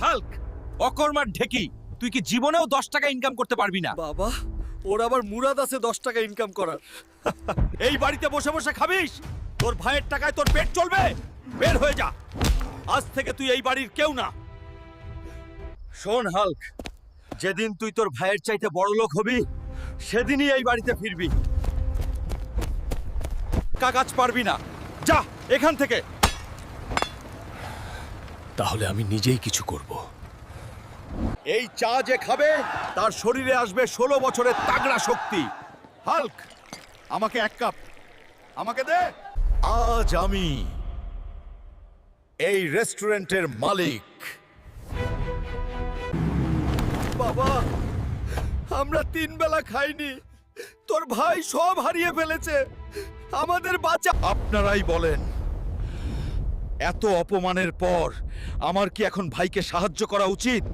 Hulk, অকর্মার ঢেকি, তুই কি জীবনেও 10 টাকা ইনকাম করতে পারবি না? বাবা, ওর আবার মুরাদ আছে 10 টাকা ইনকাম করার। এই বাড়িতে বসে বসে খাবিস? তোর ভাইয়ের টাকায় তোর পেট চলবে? বের হয়ে যা, আজ থেকে তুই এই বাড়ির কেউ না। শোন হাল্ক, যেদিন তুই তোর ভাইয়ের চাইতে বড় লোক হবি সেদিনই এই বাড়িতে ফিরবি। কাজ পারবি না, যা এখান থেকে। তাহলে আমি নিজেই কিছু করব। এই চা যে খাবে তার শরীরে আসবে 16 বছরের তাগড়া শক্তি। হাল্ক, আমাকে 1 কাপ, আমাকে দে। আজ আমি এই রেস্টুরেন্টের মালিক। বাবা, আমরা 3 বেলা খাইনি, তোর ভাই সব হারিয়ে ফেলেছে, আমাদের বাঁচা। আপনারাই বলেন, এত অপমানের পর আমার কি এখন ভাইকে সাহায্য করা উচিত?